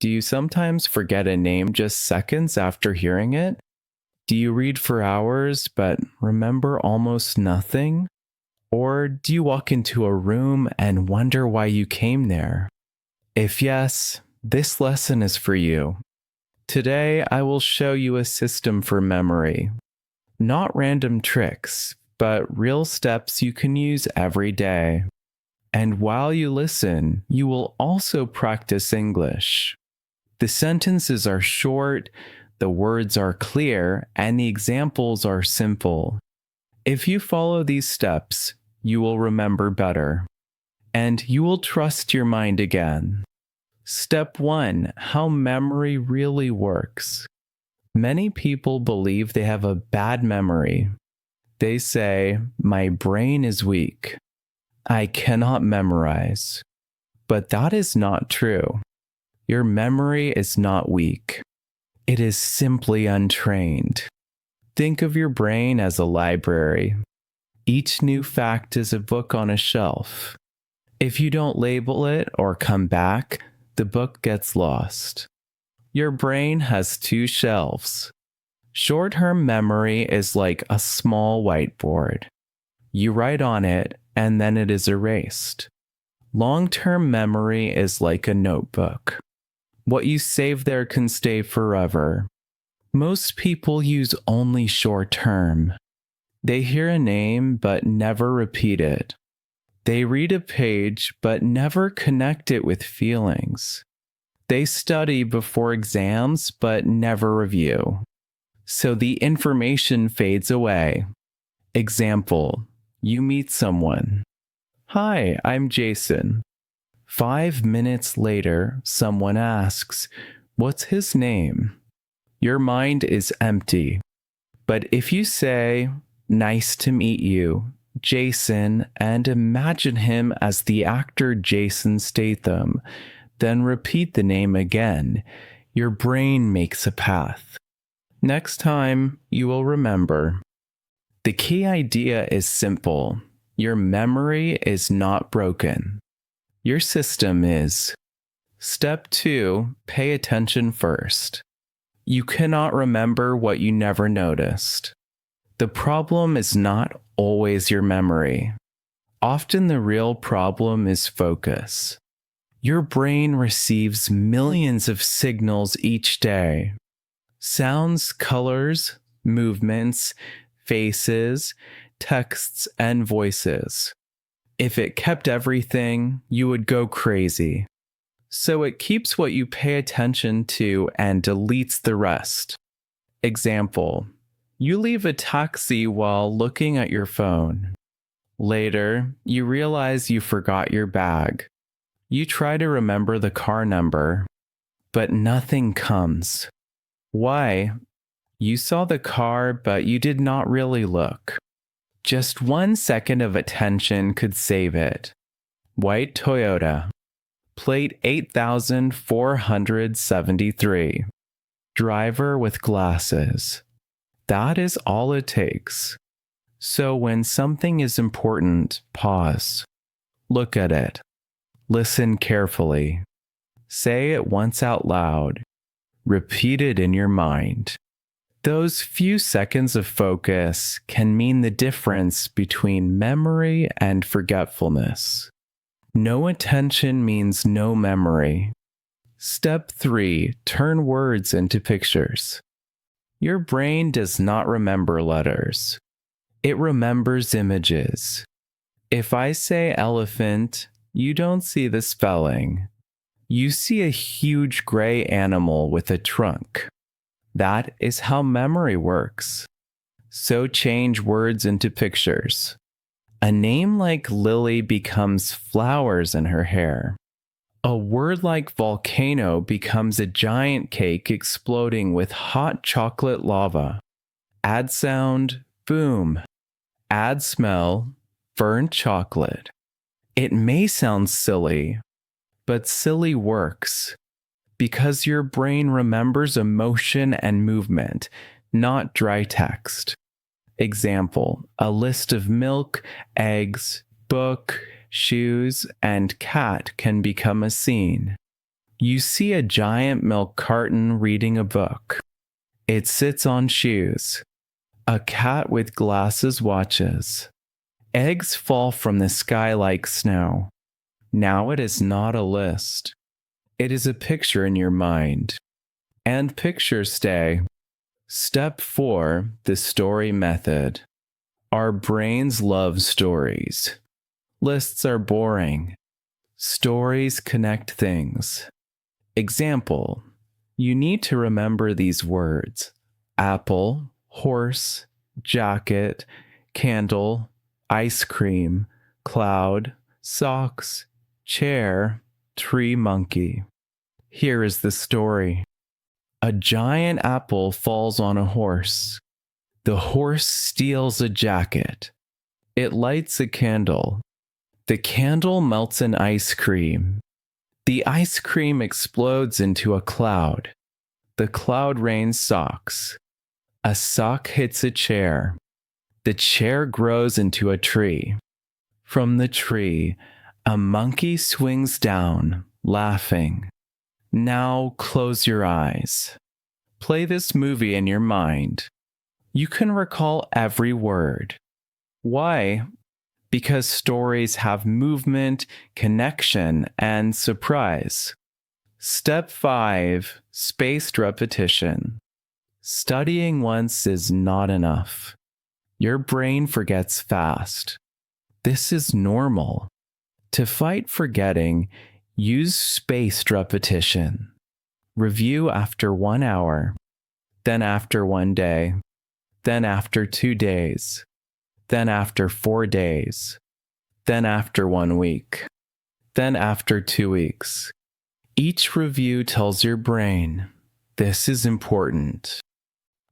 Do you sometimes forget a name just seconds after hearing it? Do you read for hours but remember almost nothing? Or do you walk into a room and wonder why you came there? If yes, this lesson is for you. Today, I will show you a system for memory. Not random tricks, but real steps you can use every day. And while you listen, you will also practice English. The sentences are short, the words are clear, and the examples are simple. If you follow these steps, you will remember better. And you will trust your mind again. Step 1. How memory really works. Many people believe they have a bad memory. They say, "My brain is weak. I cannot memorize." But that is not true. Your memory is not weak. It is simply untrained. Think of your brain as a library. Each new fact is a book on a shelf. If you don't label it or come back, the book gets lost. Your brain has 2 shelves. Short-term memory is like a small whiteboard. You write on it, and then it is erased. Long-term memory is like a notebook. What you save there can stay forever. Most people use only short-term. They hear a name but never repeat it. They read a page but never connect it with feelings. They study before exams but never review. So the information fades away. Example, you meet someone. "Hi, I'm Jason." 5 minutes later, someone asks, "What's his name?" Your mind is empty. But if you say, "Nice to meet you, Jason," and imagine him as the actor Jason Statham, then repeat the name again, your brain makes a path. Next time, you will remember. The key idea is simple. Your memory is not broken. Your system is. Step 2, pay attention first. You cannot remember what you never noticed. The problem is not always your memory. Often the real problem is focus. Your brain receives millions of signals each day. Sounds, colors, movements, faces, texts, and voices. If it kept everything, you would go crazy. So it keeps what you pay attention to and deletes the rest. Example, you leave a taxi while looking at your phone. Later, you realize you forgot your bag. You try to remember the car number, but nothing comes. Why? You saw the car, but you did not really look. Just 1 second of attention could save it. White Toyota. Plate 8473. Driver with glasses. That is all it takes. So when something is important, pause. Look at it. Listen carefully. Say it once out loud. Repeat it in your mind. Those few seconds of focus can mean the difference between memory and forgetfulness. No attention means no memory. Step 3, turn words into pictures. Your brain does not remember letters. It remembers images. If I say elephant, you don't see the spelling. You see a huge gray animal with a trunk. That is how memory works. So change words into pictures. A name like Lily becomes flowers in her hair. A word like volcano becomes a giant cake exploding with hot chocolate lava. Add sound, boom. Add smell, burnt chocolate. It may sound silly, but silly works. Because your brain remembers emotion and movement, not dry text. Example, a list of milk, eggs, book, shoes, and cat can become a scene. You see a giant milk carton reading a book. It sits on shoes. A cat with glasses watches. Eggs fall from the sky like snow. Now it is not a list. It is a picture in your mind. And pictures stay. Step 4, the story method. Our brains love stories. Lists are boring. Stories connect things. Example, you need to remember these words: apple, horse, jacket, candle, ice cream, cloud, socks, chair, tree, monkey. Here is the story. A giant apple falls on a horse. The horse steals a jacket. It lights a candle. The candle melts an ice cream. The ice cream explodes into a cloud. The cloud rains socks. A sock hits a chair. The chair grows into a tree. From the tree, a monkey swings down, laughing. Now close your eyes. Play this movie in your mind. You can recall every word. Why? Because stories have movement, connection, and surprise. Step 5, spaced repetition. Studying once is not enough. Your brain forgets fast. This is normal. To fight forgetting, use spaced repetition. Review after 1 hour, then after 1 day, then after 2 days, then after 4 days, then after 1 week, then after 2 weeks. Each review tells your brain, this is important.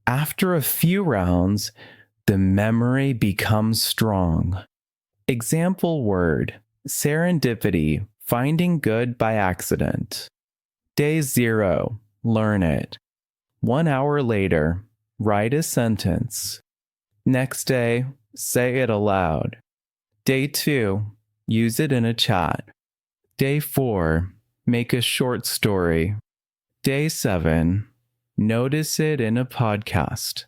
After a few rounds, the memory becomes strong. Example word, serendipity, finding good by accident. Day 0, learn it. 1 hour later, write a sentence. Next day, say it aloud. Day 2, use it in a chat. Day 4, make a short story. Day 7, notice it in a podcast.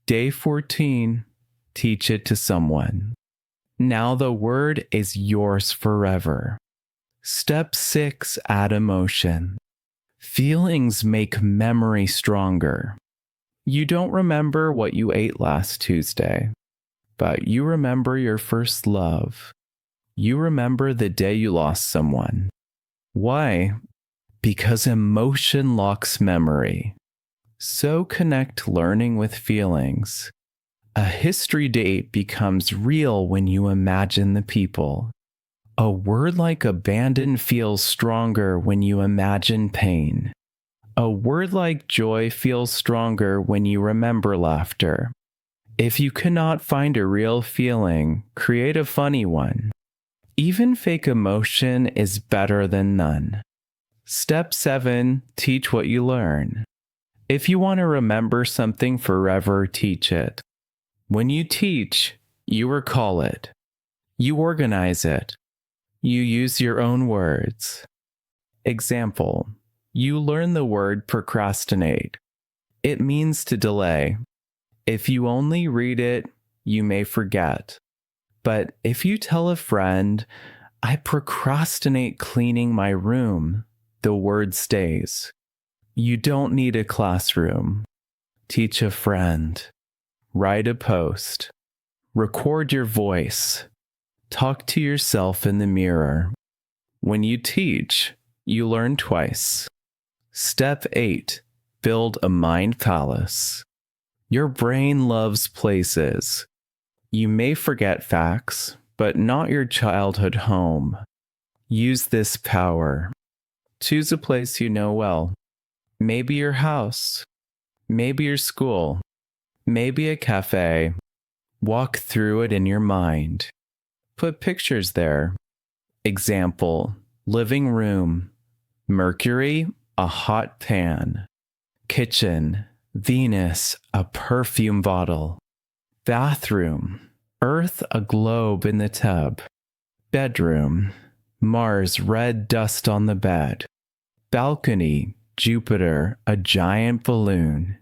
Day 14, teach it to someone. Now the word is yours forever. Step 6, add emotion. Feelings make memory stronger. You don't remember what you ate last Tuesday, but you remember your first love. You remember the day you lost someone. Why? Because emotion locks memory. So connect learning with feelings. A history date becomes real when you imagine the people. A word like abandon feels stronger when you imagine pain. A word like joy feels stronger when you remember laughter. If you cannot find a real feeling, create a funny one. Even fake emotion is better than none. Step 7, teach what you learn. If you want to remember something forever, teach it. When you teach, you recall it. You organize it. You use your own words. Example, you learn the word procrastinate. It means to delay. If you only read it, you may forget. But if you tell a friend, I procrastinate cleaning my room, the word stays. You don't need a classroom. Teach a friend. Write a post. Record your voice. Talk to yourself in the mirror. When you teach, you learn twice. Step 8, build a mind palace. Your brain loves places. You may forget facts, but not your childhood home. Use this power. Choose a place you know well. Maybe your house. Maybe your school. Maybe a cafe. Walk through it in your mind. Put pictures there. Example, living room. Mercury, a hot pan. Kitchen, Venus, a perfume bottle. Bathroom, Earth, a globe in the tub. Bedroom, Mars, red dust on the bed. Balcony, Jupiter, a giant balloon.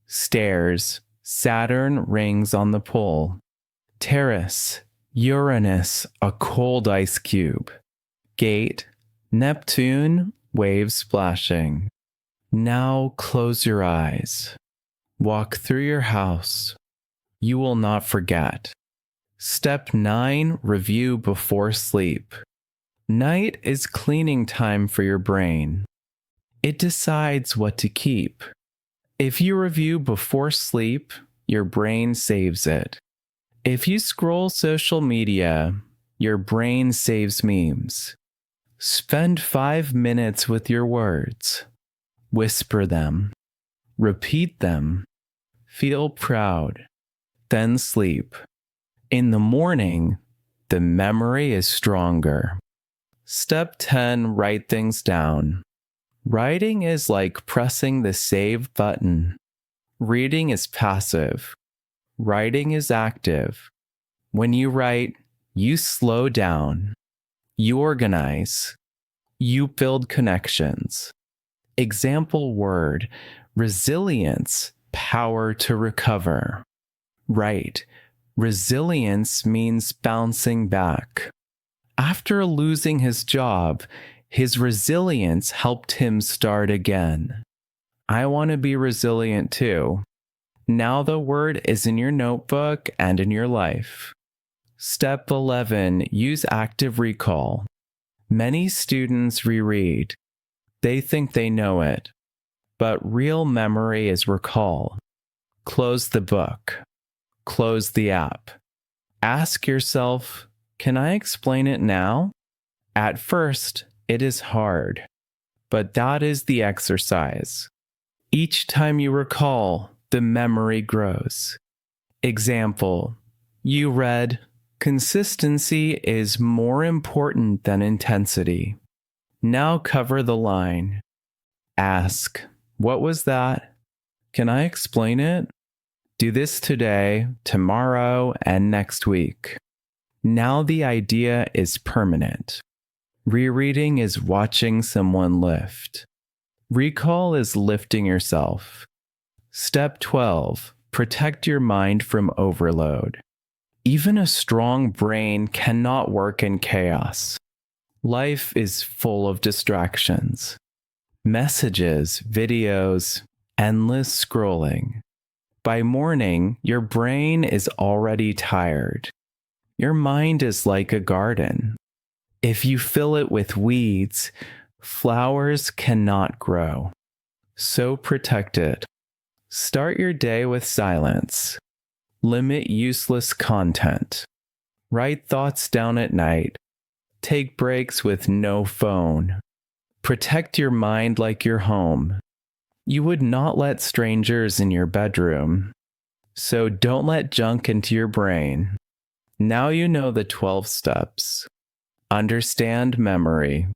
Stairs, Saturn rings on the pole. Terrace, Uranus, a cold ice cube. Gate, Neptune, waves splashing. Now close your eyes. Walk through your house. You will not forget. Step 9, review before sleep. Night is cleaning time for your brain. It decides what to keep. If you review before sleep, your brain saves it. If you scroll social media, your brain saves memes. Spend 5 minutes with your words. Whisper them. Repeat them. Feel proud. Then sleep. In the morning, the memory is stronger. Step 10, write things down. Writing is like pressing the save button. Reading is passive. Writing is active. When you write, you slow down. You organize. You build connections. Example word, resilience, power to recover. Right. Resilience means bouncing back. After losing his job, his resilience helped him start again. I want to be resilient too. Now the word is in your notebook and in your life. Step 11, use active recall. Many students reread. They think they know it, but real memory is recall. Close the book. Close the app. Ask yourself, can I explain it now? At first, it is hard, but that is the exercise. Each time you recall, the memory grows. Example, you read, consistency is more important than intensity. Now cover the line. Ask, what was that? Can I explain it? Do this today, tomorrow, and next week. Now the idea is permanent. Rereading is watching someone lift. Recall is lifting yourself. Step 12, protect your mind from overload. Even a strong brain cannot work in chaos. Life is full of distractions. Messages, videos, endless scrolling. By morning, your brain is already tired. Your mind is like a garden. If you fill it with weeds, flowers cannot grow. So protect it. Start your day with silence. Limit useless content. Write thoughts down at night. Take breaks with no phone. Protect your mind like your home. You would not let strangers in your bedroom. So don't let junk into your brain. Now you know the 12 steps. Understand memory.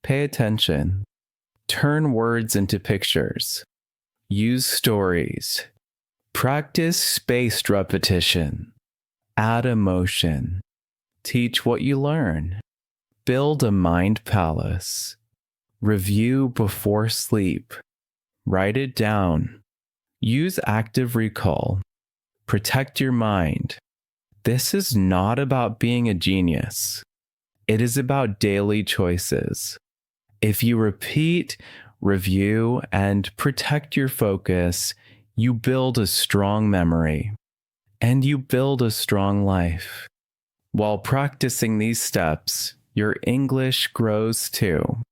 Pay attention. Turn words into pictures. Use stories. Practice spaced repetition. Add emotion. Teach what you learn. Build a mind palace. Review before sleep. Write it down. Use active recall. Protect your mind. This is not about being a genius. It is about daily choices. If you repeat, review, and protect your focus, you build a strong memory. And you build a strong life. While practicing these steps, your English grows too.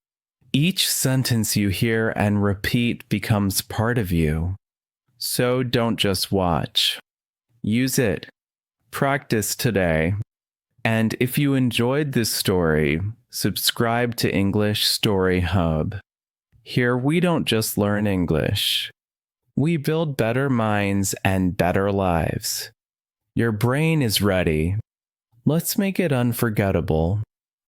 Each sentence you hear and repeat becomes part of you. So don't just watch. Use it. Practice today. And if you enjoyed this story, subscribe to English Story Hub. Here we don't just learn English. We build better minds and better lives. Your brain is ready. Let's make it unforgettable.